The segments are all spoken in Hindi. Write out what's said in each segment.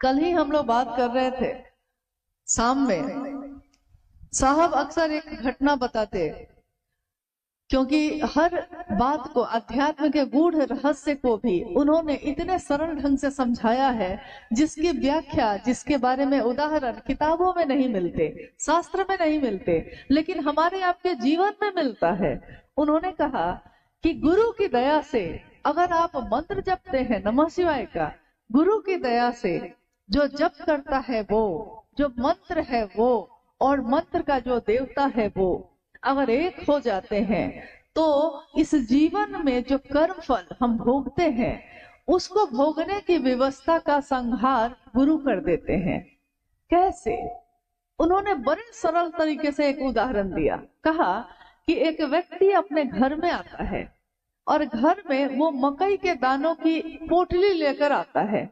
कल ही हम लोग बात कर रहे थे शाम में। साहब अक्सर एक घटना बताते, क्योंकि हर बात को, अध्यात्म के गूढ़ रहस्य को भी उन्होंने इतने सरल ढंग से समझाया है जिसकी व्याख्या, जिसके बारे में उदाहरण किताबों में नहीं मिलते, शास्त्र में नहीं मिलते, लेकिन हमारे आपके जीवन में मिलता है। उन्होंने कहा कि गुरु की दया से अगर आप मंत्र जपते हैं नमः शिवाय का, गुरु की दया से जो जप करता है वो, जो मंत्र है वो, और मंत्र का जो देवता है वो अगर एक हो जाते हैं तो इस जीवन में जो कर्म फल हम भोगते हैं उसको भोगने की व्यवस्था का संहार गुरु कर देते हैं। कैसे? उन्होंने बड़े सरल तरीके से एक उदाहरण दिया। कहा कि एक व्यक्ति अपने घर में आता है और घर में वो मकई के दानों की पोटली लेकर आता है।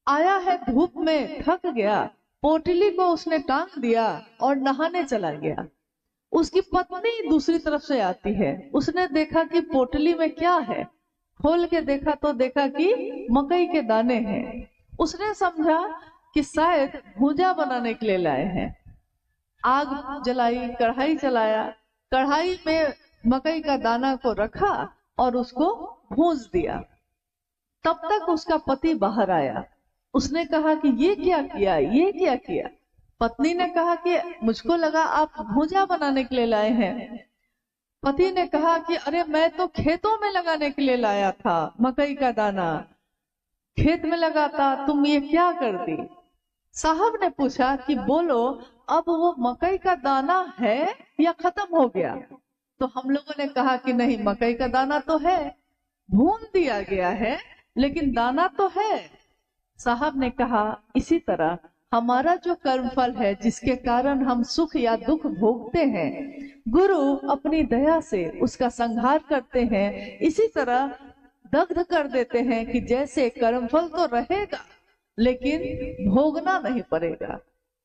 आया है धूप में, थक गया, पोटली को उसने टांग दिया और नहाने चला गया। उसकी पत्नी दूसरी तरफ से आती है। उसने देखा कि पोटली में क्या है, खोल के देखा तो देखा कि मकई के दाने हैं। उसने समझा कि शायद भूजा बनाने के लिए लाए हैं। आग जलाई, कढ़ाई चलाया, कढ़ाई में मकई का दाना को रखा और उसको भूंज दिया। तब तक उसका पति बाहर आया। उसने कहा कि ये क्या किया, ये क्या किया? पत्नी ने कहा कि मुझको लगा आप भूजा बनाने के लिए लाए हैं। पति ने कहा कि अरे मैं तो खेतों में लगाने के लिए लाया था मकई का दाना, खेत में लगाता, तुम ये क्या कर दी? साहब ने पूछा कि बोलो अब वो मकई का दाना है या खत्म हो गया? तो हम लोगों ने कहा कि नहीं, मकई का दाना तो है, भून दिया गया है लेकिन दाना तो है। साहब ने कहा इसी तरह हमारा जो कर्मफल है जिसके कारण हम सुख या दुख भोगते हैं, गुरु अपनी दया से उसका संहार करते हैं। इसी तरह दग्ध कर देते हैं कि जैसे कर्मफल तो रहेगा लेकिन भोगना नहीं पड़ेगा।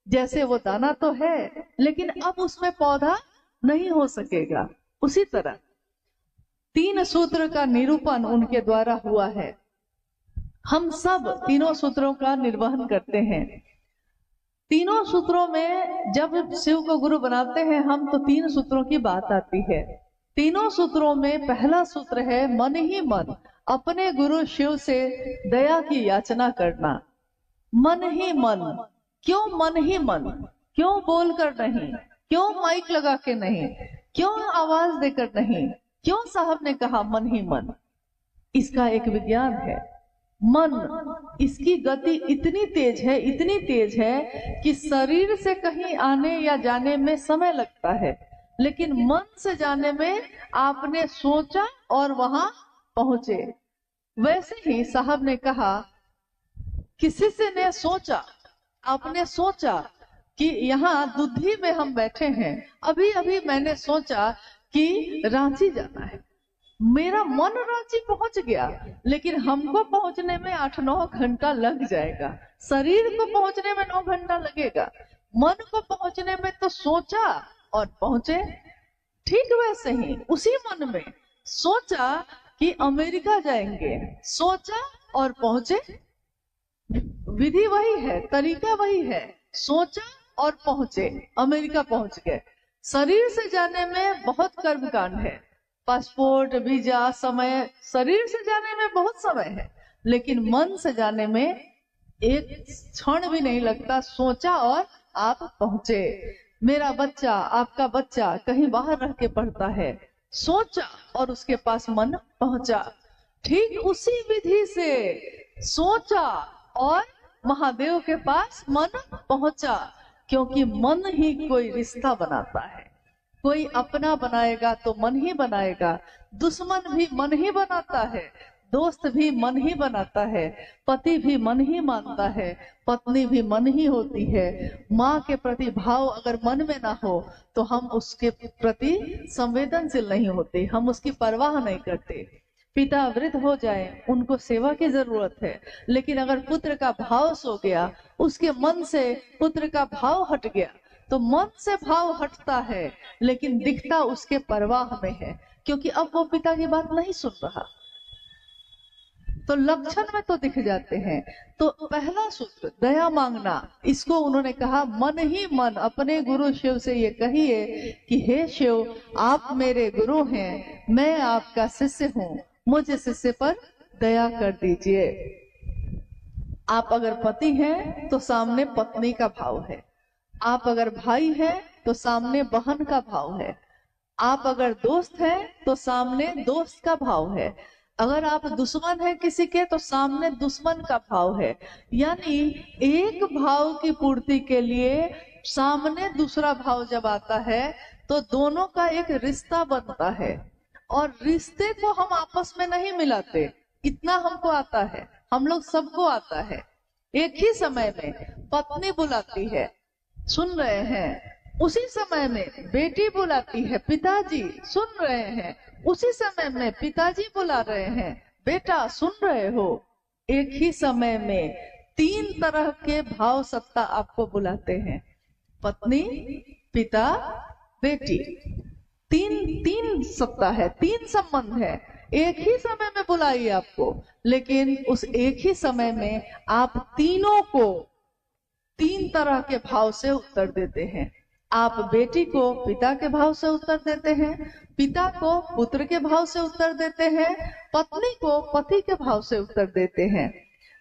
जैसे वो दाना तो है लेकिन अब उसमें पौधा नहीं हो सकेगा। उसी तरह 3 सूत्र का निरूपण उनके द्वारा हुआ है। हम सब तीनों सूत्रों का निर्वहन करते हैं। तीनों सूत्रों में जब शिव को गुरु बनाते हैं हम तो 3 सूत्रों की बात आती है। तीनों सूत्रों में पहला सूत्र है मन ही मन अपने गुरु शिव से दया की याचना करना। मन ही मन। क्यों मन ही मन? क्यों बोलकर नहीं? क्यों माइक लगा के नहीं? क्यों आवाज देकर नहीं? क्यों साहब ने कहा मन ही मन? इसका एक विज्ञान है। मन, इसकी गति इतनी तेज है, इतनी तेज है कि शरीर से कहीं आने या जाने में समय लगता है, लेकिन मन से जाने में आपने सोचा और वहां पहुंचे। वैसे ही साहब ने कहा किसी से ने सोचा, आपने सोचा कि यहाँ दुधी में हम बैठे हैं, अभी अभी मैंने सोचा कि रांची जाना है। मेरा मन रांची पहुंच गया लेकिन हमको पहुंचने में 8-9 घंटा लग जाएगा। शरीर को पहुंचने में 9 घंटा लगेगा, मन को पहुंचने में तो सोचा और पहुंचे। ठीक वैसे ही उसी मन में सोचा कि अमेरिका जाएंगे, सोचा और पहुंचे। विधि वही है, तरीका वही है, सोचा और पहुंचे, अमेरिका पहुंच गए। शरीर से जाने में बहुत कर्मकांड है, पासपोर्ट, वीजा, समय। शरीर से जाने में बहुत समय है लेकिन मन से जाने में एक क्षण भी नहीं लगता। सोचा और आप पहुंचे। मेरा बच्चा, आपका बच्चा कहीं बाहर रह के पढ़ता है, सोचा और उसके पास मन पहुंचा। ठीक उसी विधि से सोचा और महादेव के पास मन पहुंचा, क्योंकि मन ही कोई रिश्ता बनाता है। कोई अपना बनाएगा तो मन ही बनाएगा, दुश्मन भी मन ही बनाता है, दोस्त भी मन ही बनाता है, पति भी मन ही मानता है, पत्नी भी मन ही होती है। माँ के प्रति भाव अगर मन में ना हो तो हम उसके प्रति संवेदनशील नहीं होते, हम उसकी परवाह नहीं करते। पिता वृद्ध हो जाए, उनको सेवा की जरूरत है, लेकिन अगर पुत्र का भाव सो गया, उसके मन से पुत्र का भाव हट गया, तो मन से भाव हटता है लेकिन दिखता उसके परवाह में है, क्योंकि अब वो पिता की बात नहीं सुन रहा। तो लक्षण में तो दिख जाते हैं। तो पहला सूत्र दया मांगना, इसको उन्होंने कहा मन ही मन अपने गुरु शिव से ये कहिए कि हे शिव, आप मेरे गुरु हैं, मैं आपका शिष्य हूँ, मुझे शिष्य पर दया कर दीजिए। आप अगर पति हैं तो सामने पत्नी का भाव है, आप अगर भाई हैं तो सामने बहन का भाव है, आप अगर दोस्त हैं तो सामने दोस्त का भाव है, अगर आप दुश्मन हैं किसी के तो सामने दुश्मन का भाव है। यानी एक भाव की पूर्ति के लिए सामने दूसरा भाव जब आता है तो दोनों का एक रिश्ता बनता है। और रिश्ते को हम आपस में नहीं मिलाते, इतना हमको आता है, हम लोग सबको आता है। एक ही समय में पत्नी बुलाती है, सुन रहे हैं, उसी समय में बेटी बुलाती है, पिताजी सुन रहे हैं, उसी समय में पिताजी बुला रहे हैं, बेटा सुन रहे हो। एक ही समय में तीन तरह के भाव सत्ता आपको बुलाते हैं, पत्नी, पिता, बेटी। तीन सत्ता है, तीन संबंध है, एक ही समय में बुलाई आपको। लेकिन उस एक ही समय में आप तीनों को तीन तरह के भाव से उत्तर देते हैं। आप बेटी को पिता के भाव से उत्तर देते हैं, पिता को पुत्र के भाव से उत्तर देते हैं, पत्नी को पति के भाव से उत्तर देते हैं।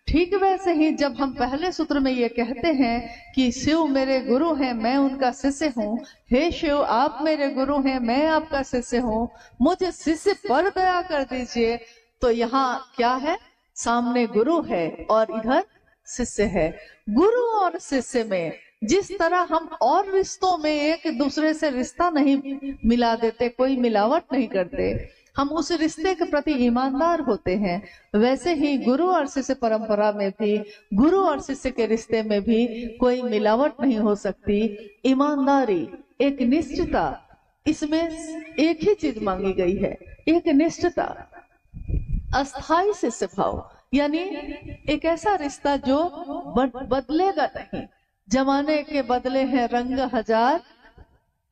ठीक वैसे ही जब हम पहले सूत्र में ये कहते हैं कि शिव मेरे गुरु हैं, मैं उनका शिष्य हूँ, हे शिव आप मेरे गुरु हैं, मैं आपका शिष्य हूँ, मुझे शिष्य पर दया कर दीजिए। तो यहाँ क्या है, सामने गुरु है और इधर शिष्य है। गुरु और शिष्य में जिस तरह हम और रिश्तों में एक दूसरे से रिश्ता नहीं मिला देते, कोई मिलावट नहीं करते, हम उस रिश्ते के प्रति ईमानदार होते हैं, वैसे ही गुरु और शिष्य परंपरा में भी, गुरु और शिष्य के रिश्ते में भी कोई मिलावट नहीं हो सकती। ईमानदारी, एक निष्ठता, इसमें एक ही चीज मांगी गई है, एक निष्ठता, अस्थाई शिष्य भाव। यानी एक ऐसा रिश्ता जो बदलेगा नहीं। जमाने के बदले हैं रंग हजार,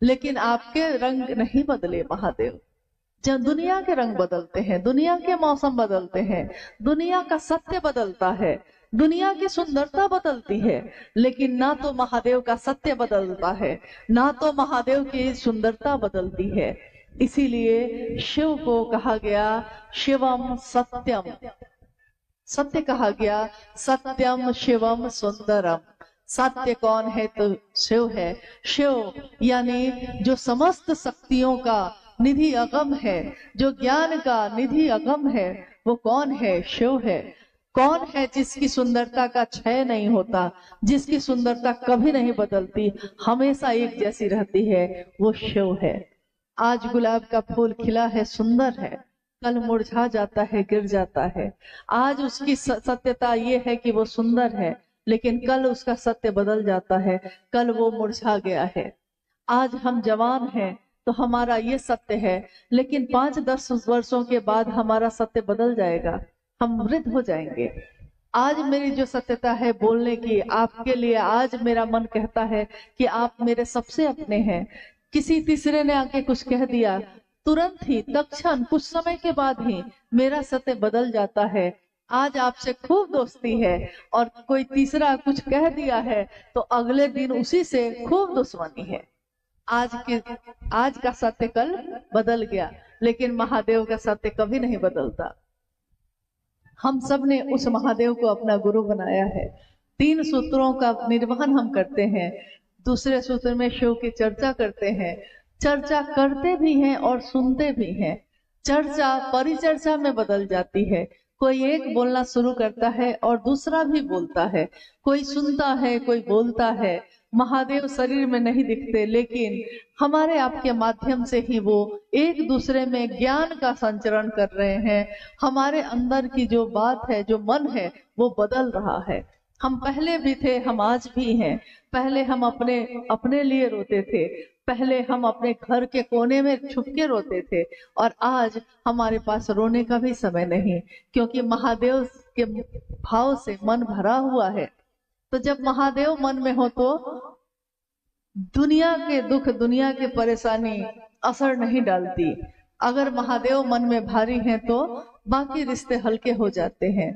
लेकिन आपके रंग नहीं बदले महादेव। जब दुनिया के रंग बदलते हैं, दुनिया के मौसम बदलते हैं, दुनिया का सत्य बदलता है, दुनिया की सुंदरता बदलती है, लेकिन ना तो महादेव का सत्य बदलता है, ना तो महादेव की सुंदरता बदलती है। इसीलिए शिव को कहा गया शिवम सत्यम, सत्य कहा गया, सत्यम शिवम सुंदरम। सत्य कौन है तो शिव है। शिव यानी जो समस्त शक्तियों का निधि अगम है, जो ज्ञान का निधि अगम है, वो कौन है, शिव है। कौन है जिसकी सुंदरता का क्षय नहीं होता, जिसकी सुंदरता कभी नहीं बदलती, हमेशा एक जैसी रहती है, वो शिव है। आज गुलाब का फूल खिला है, सुंदर है, कल मुरझा जाता है, गिर जाता है। आज उसकी सत्यता ये है कि वो सुंदर है, लेकिन कल उसका सत्य बदल जाता है, कल वो मुरझा गया है। आज हम जवान हैं तो हमारा ये सत्य है, लेकिन 5-10 वर्षों के बाद हमारा सत्य बदल जाएगा, हम वृद्ध हो जाएंगे। आज मेरी जो सत्यता है बोलने की आपके लिए, आज मेरा मन कहता है कि आप मेरे सबसे अपने हैं। किसी तीसरे ने आके कुछ कह दिया, तुरंत ही तत्क्षण कुछ समय के बाद ही मेरा सत्य बदल जाता है। आज आपसे खूब दोस्ती है और कोई तीसरा कुछ कह दिया है तो अगले दिन उसी से खूब दुश्मनी है। आज का सत्य कल बदल गया, लेकिन महादेव का सत्य कभी नहीं बदलता। हम सब ने उस महादेव को अपना गुरु बनाया है। 3 सूत्रों का निर्वहन हम करते हैं। दूसरे सूत्र में शिव की चर्चा करते हैं, चर्चा करते भी हैं और सुनते भी हैं। चर्चा परिचर्चा में बदल जाती है, कोई एक बोलना शुरू करता है और दूसरा भी बोलता है, कोई सुनता है, कोई बोलता है। महादेव शरीर में नहीं दिखते, लेकिन हमारे आपके माध्यम से ही वो एक दूसरे में ज्ञान का संचरण कर रहे हैं। हमारे अंदर की जो बात है, जो मन है, वो बदल रहा है। हम पहले भी थे, हम आज भी हैं। पहले हम अपने लिए रोते थे, पहले हम अपने घर के कोने में छुप के रोते थे, और आज हमारे पास रोने का भी समय नहीं, क्योंकि महादेव के भाव से मन भरा हुआ है। तो जब महादेव मन में हो तो दुनिया के दुख, दुनिया की परेशानी असर नहीं डालती। अगर महादेव मन में भारी हैं तो बाकी रिश्ते हल्के हो जाते हैं।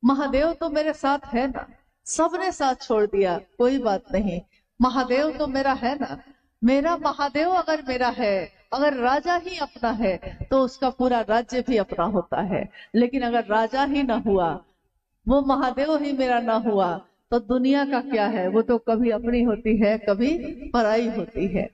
महादेव तो मेरे साथ है ना, सबने साथ छोड़ दिया, कोई बात नहीं, महादेव तो मेरा है ना। मेरा महादेव अगर मेरा है, अगर राजा ही अपना है तो उसका पूरा राज्य भी अपना होता है। लेकिन अगर राजा ही ना हुआ, वो महादेव ही मेरा ना हुआ, तो दुनिया का क्या है, वो तो कभी अपनी होती है कभी पराई होती है।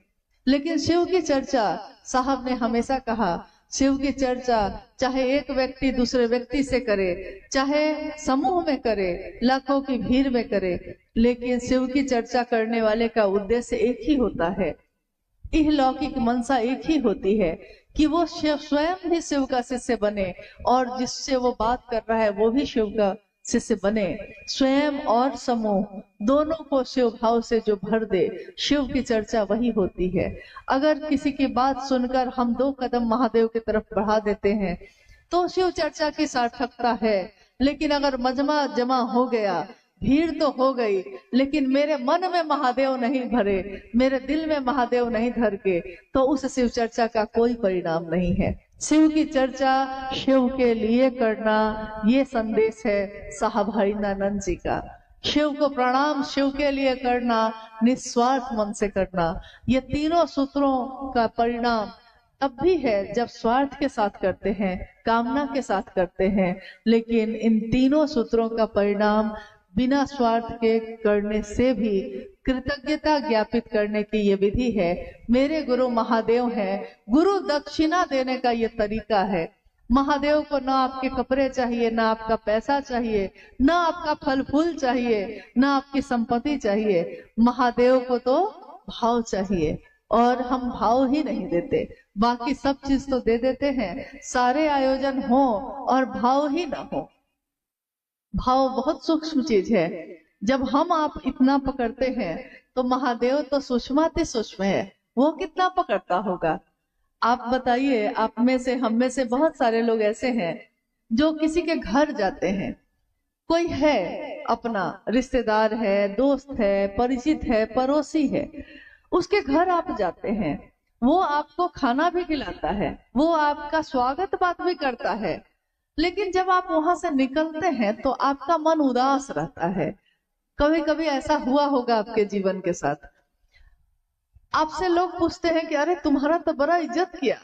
लेकिन शिव की चर्चा, साहब ने हमेशा कहा, शिव की चर्चा चाहे एक व्यक्ति दूसरे व्यक्ति से करे, चाहे समूह में करे, लाखों की भीड़ में करे, लेकिन शिव की चर्चा करने वाले का उद्देश्य एक ही होता है, इहलौकिक मनसा एक ही होती है कि वो शिव स्वयं भी शिव का शिष्य बने, और जिससे वो बात कर रहा है वो भी शिव का शिष्य बने। स्वयं और समूह दोनों को शिव भाव से जो भर दे, शिव की चर्चा वही होती है। अगर किसी की बात सुनकर हम 2 कदम महादेव की तरफ बढ़ा देते हैं तो शिव चर्चा की सार्थकता है। लेकिन अगर मजमा जमा हो गया, भीड़ तो हो गई, लेकिन मेरे मन में महादेव नहीं भरे, मेरे दिल में महादेव नहीं धर के, तो उस शिव चर्चा का कोई परिणाम नहीं है। शिव की चर्चा शिव के लिए करना, ये संदेश है साहब हरिनानंद जी का। शिव को प्रणाम, शिव के लिए करना, निस्वार्थ मन से करना, ये तीनों सूत्रों का परिणाम तब भी है जब स्वार्थ के साथ करते हैं, कामना के साथ करते हैं। लेकिन इन तीनों सूत्रों का परिणाम बिना स्वार्थ के करने से भी कृतज्ञता ज्ञापित करने की ये विधि है। मेरे गुरु महादेव हैं, गुरु दक्षिणा देने का ये तरीका है। महादेव को ना आपके कपड़े चाहिए, ना आपका पैसा चाहिए, ना आपका फल फूल चाहिए, ना आपकी संपत्ति चाहिए, महादेव को तो भाव चाहिए। और हम भाव ही नहीं देते, बाकी सब चीज तो दे देते हैं, सारे आयोजन हो और भाव ही ना हो। भाव बहुत सूक्ष्म चीज है। जब हम आप इतना पकड़ते हैं तो महादेव तो सूक्ष्माति सूक्ष्म है, वो कितना पकड़ता होगा। आप बताइए, आप में से हम में से बहुत सारे लोग ऐसे हैं जो किसी के घर जाते हैं, कोई है अपना रिश्तेदार है, दोस्त है, परिचित है, पड़ोसी है, उसके घर आप जाते हैं, वो आपको खाना भी खिलाता है, वो आपका स्वागत बात भी करता है, लेकिन जब आप वहां से निकलते हैं तो आपका मन उदास रहता है। कभी कभी ऐसा हुआ होगा आपके जीवन के साथ, आपसे लोग पूछते हैं कि अरे तुम्हारा तो बड़ा इज्जत किया,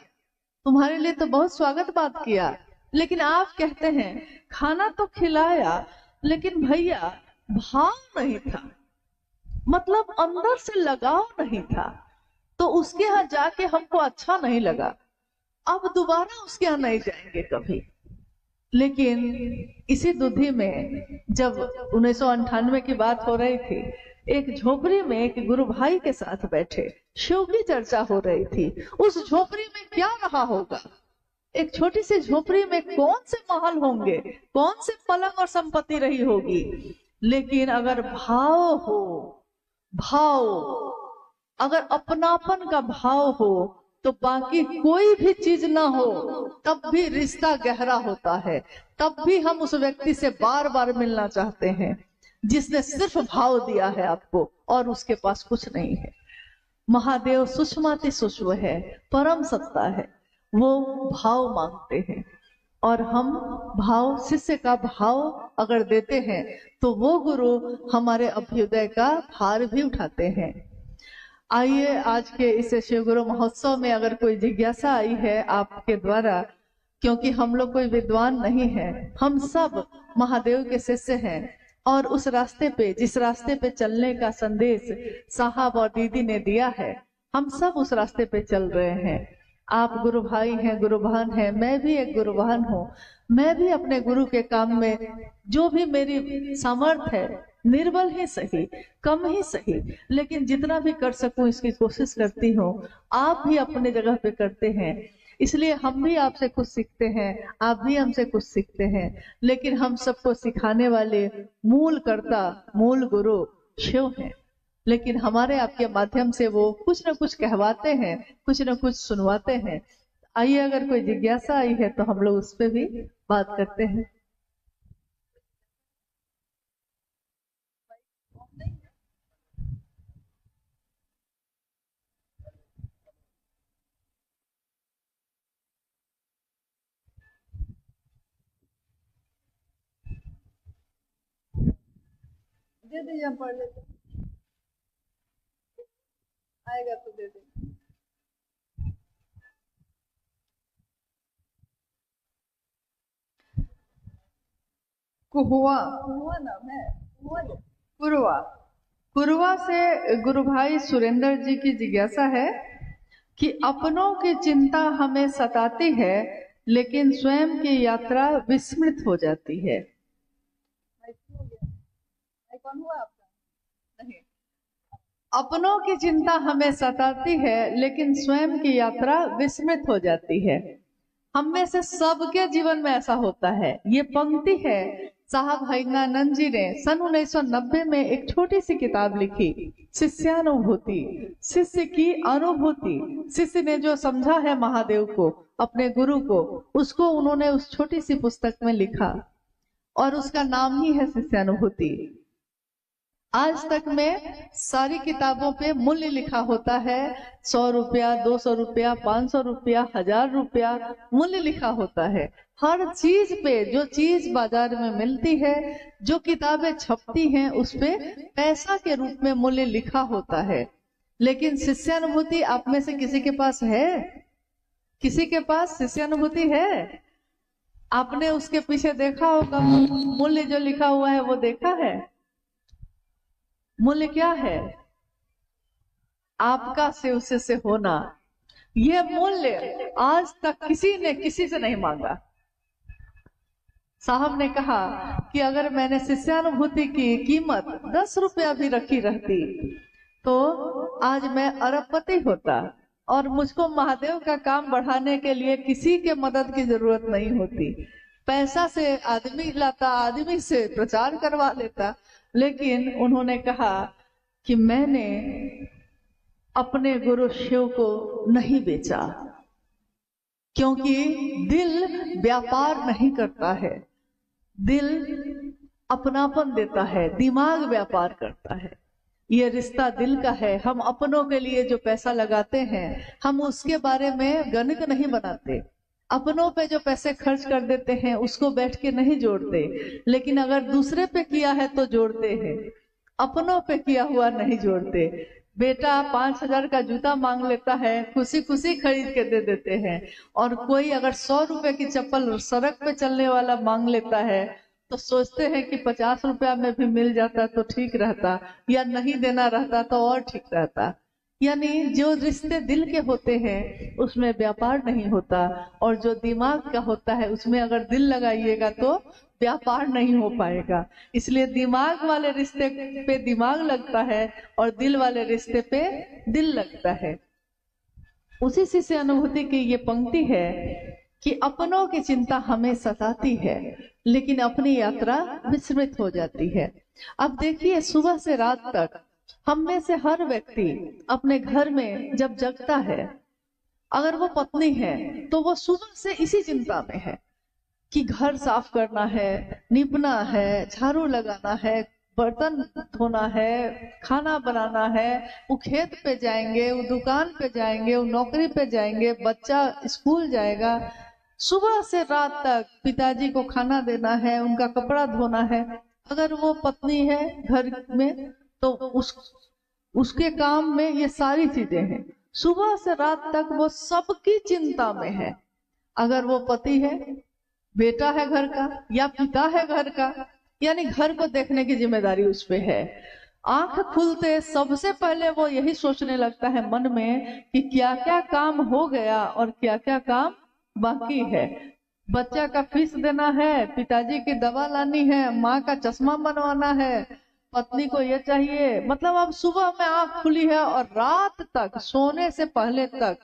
तुम्हारे लिए तो बहुत स्वागत बात किया, लेकिन आप कहते हैं खाना तो खिलाया लेकिन भैया भाव नहीं था, मतलब अंदर से लगाव नहीं था, तो उसके यहाँ जाके हमको अच्छा नहीं लगा, अब दोबारा उसके यहाँ नहीं जाएंगे कभी। लेकिन इसी दुधि में जब 1998 की बात हो रही थी, एक झोपड़ी में एक गुरु भाई के साथ बैठे, शिव की चर्चा हो रही थी। उस झोपड़ी में क्या रहा होगा, एक छोटी सी झोपड़ी में कौन से महल होंगे, कौन से पलंग और संपत्ति रही होगी, लेकिन अगर भाव हो, भाव, अगर अपनापन का भाव हो तो बाकी कोई भी चीज ना हो तब भी रिश्ता गहरा होता है, तब भी हम उस व्यक्ति से बार बार मिलना चाहते हैं जिसने सिर्फ भाव दिया है आपको और उसके पास कुछ नहीं है। महादेव सूक्ष्माति सूक्ष्म है, परम सत्ता है, वो भाव मांगते हैं, और हम भाव, शिष्य का भाव अगर देते हैं तो वो गुरु हमारे अभ्युदय का भार भी उठाते हैं। आइए आज के इस शिव गुरु महोत्सव में अगर कोई जिज्ञासा आई है आपके द्वारा, क्योंकि हम लोग कोई विद्वान नहीं है, हम सब महादेव के शिष्य हैं, और उस रास्ते पे, जिस रास्ते पे चलने का संदेश साहब और दीदी ने दिया है, हम सब उस रास्ते पे चल रहे हैं। आप गुरु भाई हैं, गुरु बहन हैं, मैं भी एक गुरु बहन हूँ, मैं भी अपने गुरु के काम में जो भी मेरी सामर्थ्य है, निर्बल ही सही, कम ही सही, लेकिन जितना भी कर सकूं इसकी कोशिश करती हूँ। आप भी अपने जगह पे करते हैं, इसलिए हम भी आपसे कुछ सीखते हैं, आप भी हमसे कुछ सीखते हैं, लेकिन हम सबको सिखाने वाले मूल कर्ता, मूल गुरु शिव हैं। लेकिन हमारे आपके माध्यम से वो कुछ न कुछ कहवाते हैं, कुछ न कुछ सुनवाते हैं। आइए अगर कोई जिज्ञासा आई है तो हम लोग उस पर भी बात करते हैं। दे दीजिए, हम पढ़ लेते, आएगा तो दे दीजिए। कुहुआ, कुहुआ नाम है, कुरुआ। कुरुआ से गुरु भाई सुरेंद्र जी की जिज्ञासा है कि अपनों की चिंता हमें सताती है लेकिन स्वयं की यात्रा विस्मृत हो जाती है। कौन हुआ आपका? नहीं। अपनों की चिंता हमें सताती है लेकिन स्वयं की यात्रा विस्मृत हो जाती है। हम में से सबके जीवन में ऐसा होता है। ये पंक्ति है साहब हरिज्ञानंद जी ने सन 1990 में एक छोटी सी किताब लिखी, शिष्यानुभूति, शिष्य की अनुभूति। शिष्य ने जो समझा है महादेव को, अपने गुरु को, उसको उन्होंने उस छोटी सी पुस्तक में लिखा और उसका नाम ही है शिष्यानुभूति। आज तक में सारी किताबों पे मूल्य लिखा होता है, 100 रुपया, 200 रुपया, 500 रुपया, 1000 रुपया मूल्य लिखा होता है। हर चीज पे, जो चीज बाजार में मिलती है, जो किताबें छपती हैं, उस पे पैसा के रूप में मूल्य लिखा होता है। लेकिन शिष्यानुभूति आप में से किसी के पास है? किसी के पास शिष्यानुभूति है? आपने उसके पीछे देखा होगा, मूल्य जो लिखा हुआ है वो देखा है? मूल्य क्या है? आपका शिव से होना। यह मूल्य आज तक किसी ने किसी से नहीं मांगा। साहब ने कहा कि अगर मैंने शिष्यानुभूति की कीमत 10 रुपया भी रखी रहती तो आज मैं अरबपति होता और मुझको महादेव का काम बढ़ाने के लिए किसी के मदद की जरूरत नहीं होती। पैसा से आदमी लाता, आदमी से प्रचार करवा लेता। लेकिन उन्होंने कहा कि मैंने अपने गुरु शिव को नहीं बेचा, क्योंकि दिल व्यापार नहीं करता है, दिल अपनापन देता है, दिमाग व्यापार करता है। ये रिश्ता दिल का है। हम अपनों के लिए जो पैसा लगाते हैं, हम उसके बारे में गणित नहीं बनाते। अपनों पे जो पैसे खर्च कर देते हैं उसको बैठ के नहीं जोड़ते, लेकिन अगर दूसरे पे किया है तो जोड़ते हैं। अपनों पे किया हुआ नहीं जोड़ते। बेटा 5000 का जूता मांग लेता है, खुशी खुशी खरीद के दे देते हैं, और कोई अगर 100 रुपए की चप्पल सड़क पे चलने वाला मांग लेता है तो सोचते हैं कि 50 रुपया में भी मिल जाता तो ठीक रहता, या नहीं देना रहता तो और ठीक रहता। यानी जो रिश्ते दिल के होते हैं उसमें व्यापार नहीं होता, और जो दिमाग का होता है उसमें अगर दिल लगाइएगा तो व्यापार नहीं हो पाएगा। इसलिए दिमाग वाले रिश्ते पे दिमाग लगता है और दिल वाले रिश्ते पे दिल लगता है। उसी से अनुभूति की ये पंक्ति है कि अपनों की चिंता हमें सताती है लेकिन अपनी यात्रा विस्मृत हो जाती है। अब देखिए, सुबह से रात तक हम में से हर व्यक्ति अपने घर में जब जगता है, अगर वो पत्नी है तो वो सुबह से इसी चिंता में है कि घर साफ करना है, निपना है, झाड़ू लगाना है, बर्तन धोना है, खाना बनाना है, वो खेत पे जाएंगे, वो दुकान पे जाएंगे, वो नौकरी पे जाएंगे, बच्चा स्कूल जाएगा। सुबह से रात तक पिताजी को खाना देना है, उनका कपड़ा धोना है। अगर वो पत्नी है घर में तो उसके काम में ये सारी चीजें हैं। सुबह से रात तक वो सबकी चिंता में है। अगर वो पति है, बेटा है घर का या पिता है घर का, यानी घर को देखने की जिम्मेदारी उस पे है। आंख खुलते सबसे पहले वो यही सोचने लगता है मन में कि क्या क्या काम हो गया और क्या क्या काम बाकी है। बच्चा का फीस देना है, पिताजी की दवा लानी है, माँ का चश्मा बनवाना है, पत्नी को ये चाहिए। मतलब अब सुबह में आंख खुली है और रात तक सोने से पहले तक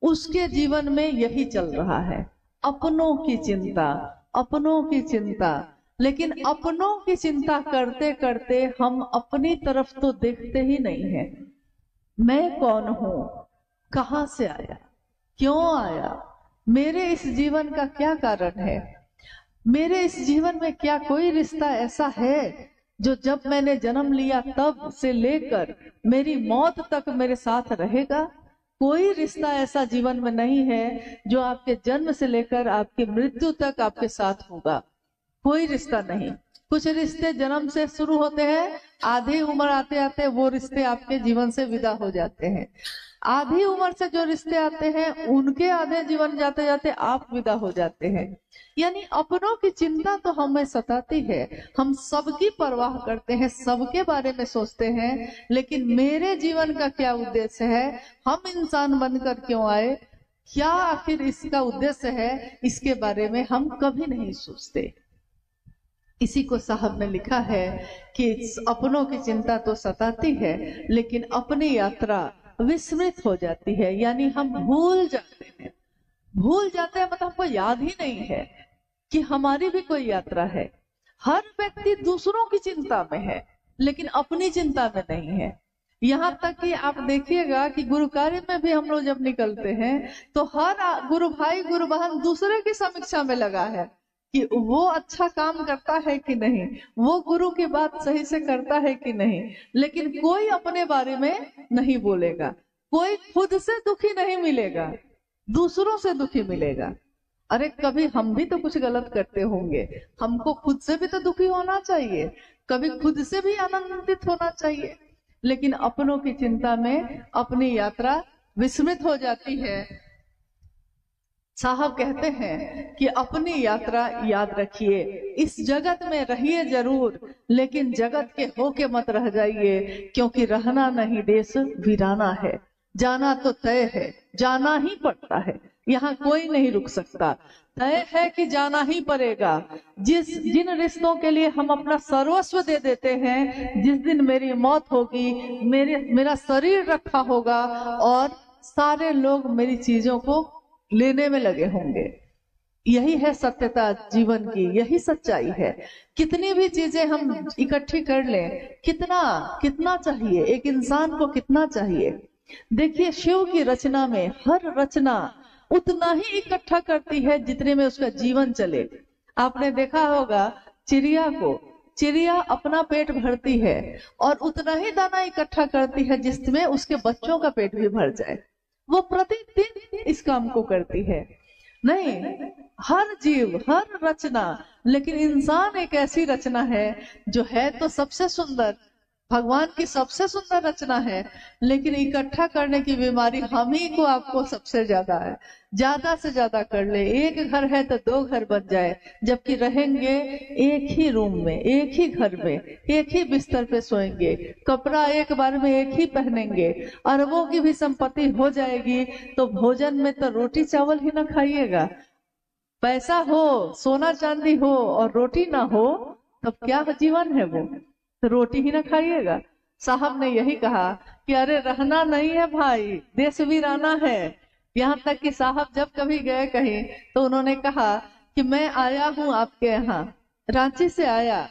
उसके जीवन में यही चल रहा है, अपनों की चिंता, अपनों की चिंता। लेकिन अपनों की चिंता करते करते हम अपनी तरफ तो देखते ही नहीं है। मैं कौन हूं, कहां से आया, क्यों आया, मेरे इस जीवन का क्या कारण है, मेरे इस जीवन में क्या कोई रिश्ता ऐसा है जो जब मैंने जन्म लिया तब से लेकर मेरी मौत तक मेरे साथ रहेगा। कोई रिश्ता ऐसा जीवन में नहीं है जो आपके जन्म से लेकर आपकी मृत्यु तक आपके साथ होगा। कोई रिश्ता नहीं, कुछ रिश्ते जन्म से शुरू होते हैं, आधी उम्र आते आते वो रिश्ते आपके जीवन से विदा हो जाते हैं। आधी उम्र से जो रिश्ते आते हैं उनके आधे जीवन जाते जाते आप विदा हो जाते हैं। यानी अपनों की चिंता तो हमें सताती है, हम सबकी परवाह करते हैं, सबके बारे में सोचते हैं, लेकिन मेरे जीवन का क्या उद्देश्य है, हम इंसान बनकर क्यों आए, क्या आखिर इसका उद्देश्य है, इसके बारे में हम कभी नहीं सोचते। इसी को साहब ने लिखा है कि अपनों की चिंता तो सताती है लेकिन अपनी यात्रा विस्मृत हो जाती है। यानी हम भूल जाते हैं मतलब हमको याद ही नहीं है कि हमारी भी कोई यात्रा है। हर व्यक्ति दूसरों की चिंता में है लेकिन अपनी चिंता में नहीं है। यहाँ तक कि आप देखिएगा कि गुरु कार्य में भी हम लोग जब निकलते हैं तो हर गुरु भाई गुरु बहन दूसरे की समीक्षा में लगा है कि वो अच्छा काम करता है कि नहीं, वो गुरु की बात सही से करता है कि नहीं, लेकिन कोई अपने बारे में नहीं बोलेगा, कोई खुद से दुखी नहीं मिलेगा, दूसरों से दुखी मिलेगा। अरे कभी हम भी तो कुछ गलत करते होंगे, हमको खुद से भी तो दुखी होना चाहिए, कभी खुद से भी आनंदित होना चाहिए, लेकिन अपनों की चिंता में अपनी यात्रा विस्मृत हो जाती है। साहब कहते हैं कि अपनी यात्रा याद रखिए, इस जगत में रहिए जरूर लेकिन जगत के होके मत रह जाइए, क्योंकि रहना नहीं देश वीराना है। जाना तो तय है, जाना ही पड़ता है, यहाँ कोई नहीं रुक सकता, तय है कि जाना ही पड़ेगा। जिन रिश्तों के लिए हम अपना सर्वस्व दे देते हैं, जिस दिन मेरी मौत होगी, मेरा शरीर रखा होगा और सारे लोग मेरी चीजों को लेने में लगे होंगे। यही है सत्यता जीवन की, यही सच्चाई है। कितनी भी चीजें हम इकट्ठी कर लें, कितना चाहिए एक इंसान को, कितना चाहिए। देखिए चिव की रचना में हर रचना उतना ही इकट्ठा करती है जितने में उसका जीवन चले। आपने देखा होगा चिड़िया अपना पेट भरती है और उतना ही दाना इकट्ठा करती है जिसमें उसके बच्चों का पेट भी भर जाए। वो प्रतिदिन इस काम को करती है। नहीं, हर जीव, हर रचना, लेकिन इंसान एक ऐसी रचना है जो है तो सबसे सुंदर, भगवान की सबसे सुंदर रचना है, लेकिन इकट्ठा करने की बीमारी हम ही को आपको सबसे ज्यादा है। ज्यादा से ज्यादा कर ले, एक घर है तो 2 घर बन जाए, जबकि रहेंगे एक ही रूम में, एक ही घर में, एक ही बिस्तर पे सोएंगे, कपड़ा एक बार में एक ही पहनेंगे, अरबों की भी संपत्ति हो जाएगी तो भोजन में तो रोटी चावल ही ना खाइएगा। पैसा हो, सोना चांदी हो और रोटी ना हो तब क्या जीवन है वो, रोटी ही ना खाइएगा। साहब ने यही कहा कि अरे रहना नहीं है भाई, देश वीराना है। यहाँ तक कि साहब जब कभी गए कहीं तो उन्होंने कहा कि मैं आया हूँ आपके यहाँ, रांची से आया,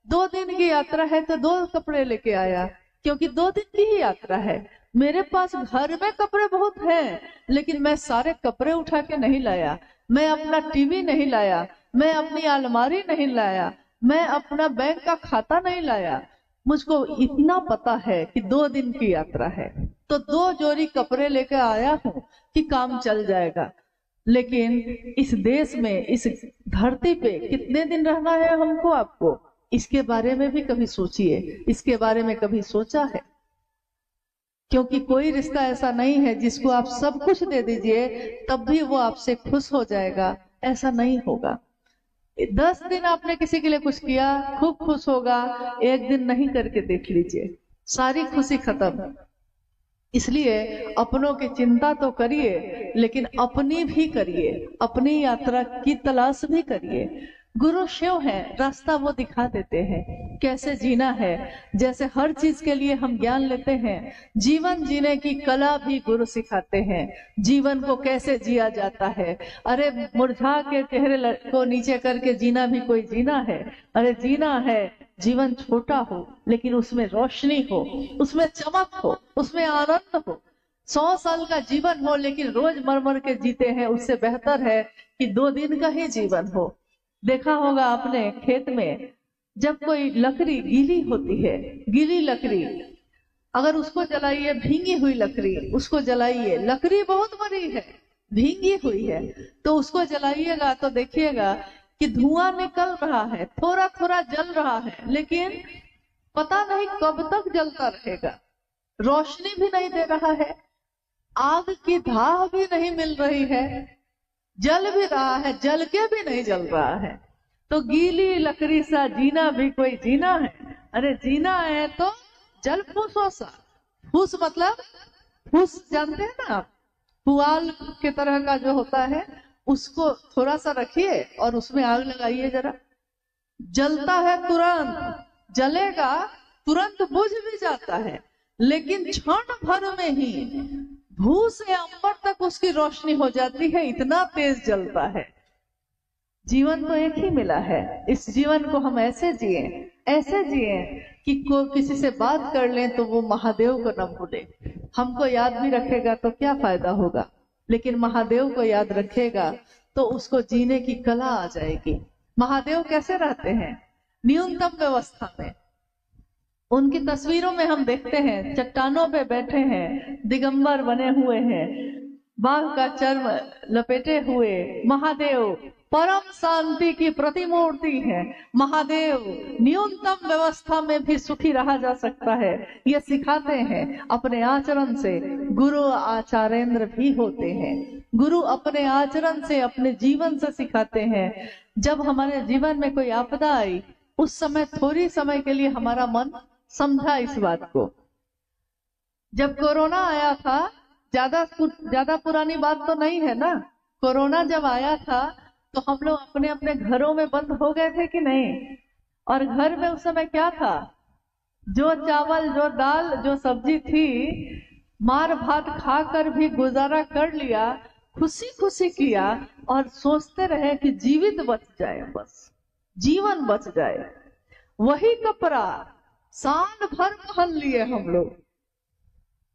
2 दिन की यात्रा है तो 2 कपड़े लेके आया, क्योंकि 2 दिन की ही यात्रा है। मेरे पास घर में कपड़े बहुत हैं, लेकिन मैं सारे कपड़े उठा के नहीं लाया, मैं अपना टीवी नहीं लाया, मैं अपनी अलमारी नहीं लाया, मैं अपना बैंक का खाता नहीं लाया। मुझको इतना पता है कि 2 दिन की यात्रा है तो 2 जोड़ी कपड़े लेकर आया हूँ कि काम चल जाएगा। लेकिन इस देश में, इस धरती पे कितने दिन रहना है हमको, आपको, इसके बारे में भी कभी सोचिए, इसके बारे में कभी सोचा है? क्योंकि कोई रिश्ता ऐसा नहीं है जिसको आप सब कुछ दे दीजिए तब भी वो आपसे खुश हो जाएगा, ऐसा नहीं होगा। 10 दिन आपने किसी के लिए कुछ किया, खूब खुश होगा, 1 दिन नहीं करके देख लीजिए, सारी खुशी खत्म। इसलिए अपनों की चिंता तो करिए लेकिन अपनी भी करिए, अपनी यात्रा की तलाश भी करिए। गुरु शिव है, रास्ता वो दिखा देते हैं कैसे जीना है। जैसे हर चीज के लिए हम ज्ञान लेते हैं, जीवन जीने की कला भी गुरु सिखाते हैं, जीवन को कैसे जिया जाता है। अरे मुरझा के चेहरे को नीचे करके जीना भी कोई जीना है? अरे जीना है, जीवन छोटा हो लेकिन उसमें रोशनी हो, उसमें चमक हो, उसमें आनंद हो। 100 साल का जीवन हो लेकिन रोज मर मर के जीते हैं, उससे बेहतर है कि 2 दिन का ही जीवन हो। देखा होगा आपने खेत में जब कोई लकड़ी गीली होती है, गीली लकड़ी अगर उसको जलाइए, भींगी हुई लकड़ी उसको जलाइए, लकड़ी बहुत बड़ी है, भींगी हुई है, तो उसको जलाइएगा तो देखिएगा कि धुआं निकल रहा है, थोड़ा थोड़ा जल रहा है, लेकिन पता नहीं कब तक जलता रहेगा। रोशनी भी नहीं दे रहा है, आग की धाह भी नहीं मिल रही है, जल भी रहा है, जल के भी नहीं जल रहा है। तो गीली लकड़ी सा जीना भी कोई जीना है। अरे जीना है तो जल फूसो सा। फूस मतलब, फूस जानते हैं ना आप, पुआल के तरह का जो होता है, उसको थोड़ा सा रखिए और उसमें आग लगाइए जरा, जलता है तुरंत, जलेगा तुरंत, बुझ भी जाता है, लेकिन क्षण भर में ही भू से अंबर तक उसकी रोशनी हो जाती है, इतना तेज जलता है। जीवन तो एक ही मिला है, इस जीवन को हम ऐसे जिए, ऐसे जिए कि किसी से बात कर लें तो वो महादेव को न भूले। हमको याद भी रखेगा तो क्या फायदा होगा, लेकिन महादेव को याद रखेगा तो उसको जीने की कला आ जाएगी। महादेव कैसे रहते हैं? न्यूनतम व्यवस्था में। उनकी तस्वीरों में हम देखते हैं चट्टानों पे बैठे हैं, दिगंबर बने हुए हैं, बाघ का चर्म लपेटे हुए महादेव परम शांति की प्रतिमूर्ति है। महादेव न्यूनतम व्यवस्था में भी सुखी रहा जा सकता है, ये सिखाते हैं अपने आचरण से। गुरु आचार्येंद्र भी होते हैं, गुरु अपने आचरण से, अपने जीवन से सिखाते हैं। जब हमारे जीवन में कोई आपदा आई, उस समय थोड़ी समय के लिए हमारा मन समझा इस बात को। जब कोरोना आया था, ज्यादा पुरानी बात तो नहीं है ना, कोरोना जब आया था तो हम लोग अपने अपने घरों में बंद हो गए थे कि नहीं? और घर में उस समय क्या था? जो चावल, जो दाल, जो सब्जी थी, मार भात खाकर भी गुजारा कर लिया, खुशी खुशी किया और सोचते रहे कि जीवित बच जाए, बस जीवन बच जाए। वही कपड़ा साल भर पहन लिए हम लोग,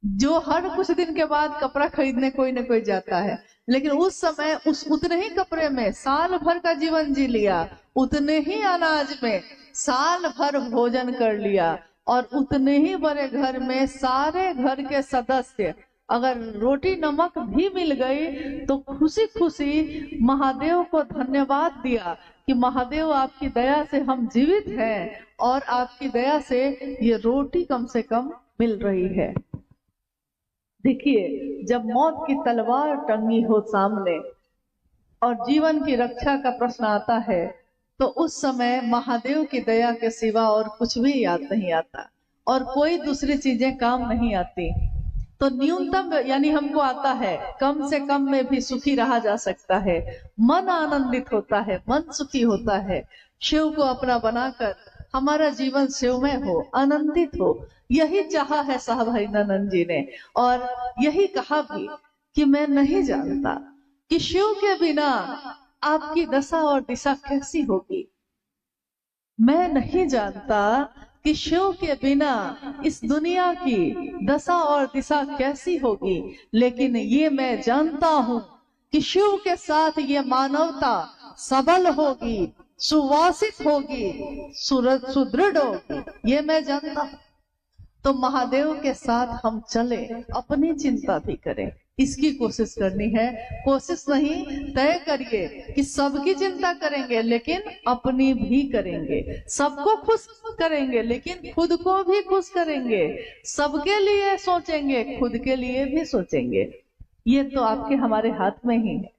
जो हर कुछ दिन के बाद कपड़ा खरीदने कोई न कोई जाता है, लेकिन उस समय उतने ही कपड़े में साल भर का जीवन जी लिया, उतने ही अनाज में साल भर भोजन कर लिया, और उतने ही बड़े घर में सारे घर के सदस्य, अगर रोटी नमक भी मिल गई तो खुशी खुशी महादेव को धन्यवाद दिया कि महादेव आपकी दया से हम जीवित हैं और आपकी दया से ये रोटी कम से कम मिल रही है। देखिए, जब मौत की तलवार टंगी हो सामने और जीवन की रक्षा का प्रश्न आता है, तो उस समय महादेव की दया के सिवा और कुछ भी याद नहीं आता और कोई दूसरी चीजें काम नहीं आती। तो न्यूनतम यानी हमको आता है, कम से कम में भी सुखी रहा जा सकता है, मन आनंदित होता है, मन सुखी होता है। शिव को अपना बनाकर हमारा जीवन शिवमय हो, आनंदित हो, यही चाहा है साहब हरिनानंद जी ने। और यही कहा भी कि मैं नहीं जानता कि शिव के बिना आपकी दशा और दिशा कैसी होगी। मैं नहीं जानता कि शिव के बिना इस दुनिया की दशा और दिशा कैसी होगी, लेकिन ये मैं जानता हूं कि शिव के साथ ये मानवता सबल होगी, सुवासित होगी, सुदृढ़ होगी, ये मैं जानता हूं। तो महादेव के साथ हम चले, अपनी चिंता भी करें, इसकी कोशिश करनी है। कोशिश नहीं, तय करिए कि सबकी चिंता करेंगे लेकिन अपनी भी करेंगे, सबको खुश करेंगे लेकिन खुद को भी खुश करेंगे, सबके लिए सोचेंगे, खुद के लिए भी सोचेंगे। ये तो आपके हमारे हाथ में ही है।